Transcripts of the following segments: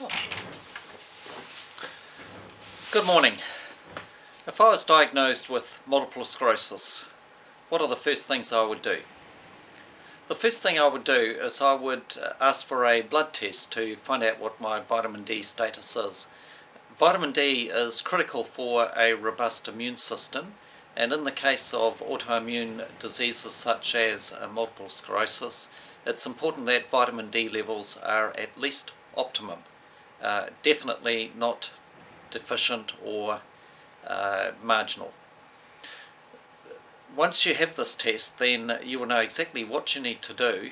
Oh. Good morning. If I was diagnosed with multiple sclerosis, what are the first things I would do? The first thing I would do is I would ask for a blood test to find out what my vitamin D status is. Vitamin D is critical for a robust immune system, and in the case of autoimmune diseases such as multiple sclerosis, it's important that vitamin D levels are at least optimum. Definitely not deficient or marginal. Once you have this test, then you will know exactly what you need to do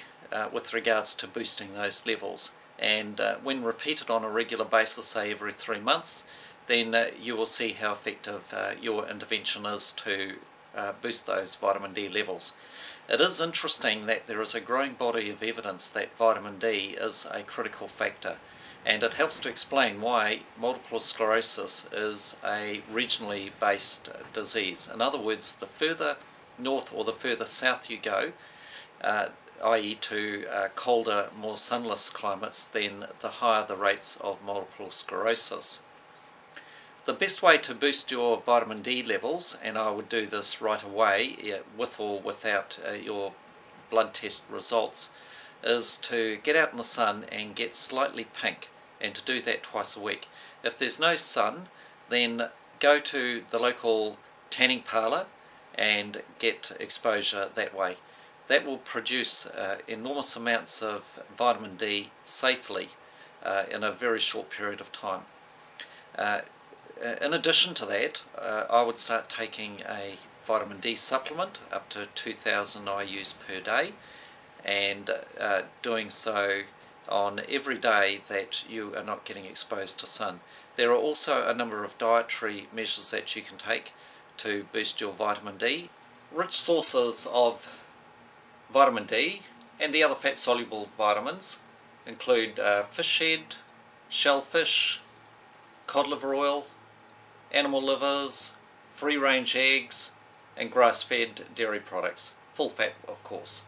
with regards to boosting those levels. And when repeated on a regular basis, say every 3 months, then you will see how effective your intervention is to boost those vitamin D levels. It is interesting that there is a growing body of evidence that vitamin D is a critical factor, and it helps to explain why multiple sclerosis is a regionally based disease. In other words, the further north or the further south you go, i.e. to colder, more sunless climates, then the higher the rates of multiple sclerosis. The best way to boost your vitamin D levels, and I would do this right away, with or without your blood test results, is to get out in the sun and get slightly pink, and to do that twice a week. If there's no sun, then go to the local tanning parlour and get exposure that way. That will produce enormous amounts of vitamin D safely in a very short period of time. In addition to that, I would start taking a vitamin D supplement up to 2,000 IUs per day, and doing so on every day that you are not getting exposed to sun. There are also a number of dietary measures that you can take to boost your vitamin D. Rich sources of vitamin D and the other fat-soluble vitamins include fish head, shellfish, cod liver oil, animal livers, free-range eggs, and grass-fed dairy products, full fat of course.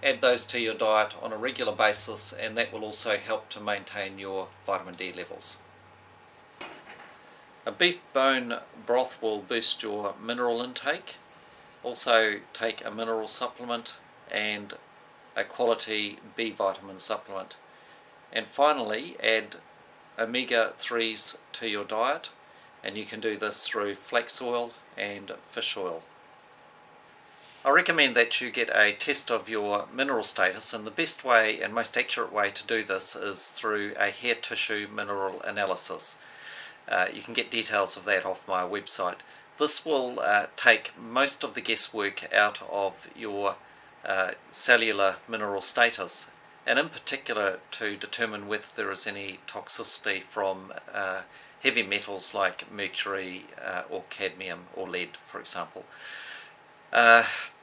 Add those to your diet on a regular basis, and that will also help to maintain your vitamin D levels. A beef bone broth will boost your mineral intake. Also take a mineral supplement and a quality B vitamin supplement. And finally, add omega-3s to your diet, and you can do this through flax oil and fish oil. I recommend that you get a test of your mineral status, and the best way and most accurate way to do this is through a hair tissue mineral analysis. You can get details of that off my website. This will take most of the guesswork out of your cellular mineral status, and in particular to determine whether there is any toxicity from heavy metals like mercury or cadmium or lead, for example.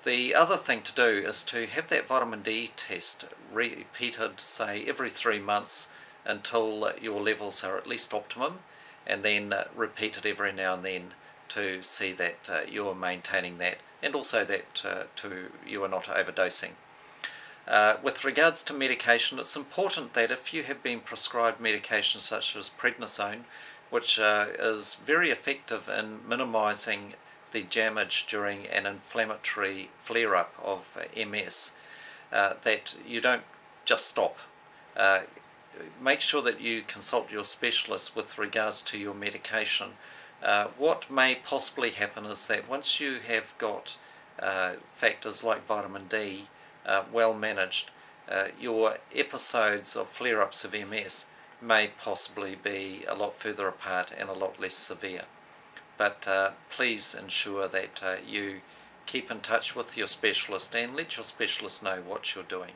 The other thing to do is to have that vitamin D test repeated, say, every 3 months until your levels are at least optimum, and then repeated every now and then to see that you're maintaining that, and also that you are not overdosing. With regards to medication, it's important that if you have been prescribed medication such as prednisone, which is very effective in minimising the damage during an inflammatory flare-up of MS, that you don't just stop. Make sure that you consult your specialist with regards to your medication. What may possibly happen is that once you have got factors like vitamin D well managed, your episodes of flare-ups of MS may possibly be a lot further apart and a lot less severe. But please ensure that you keep in touch with your specialist and let your specialist know what you're doing.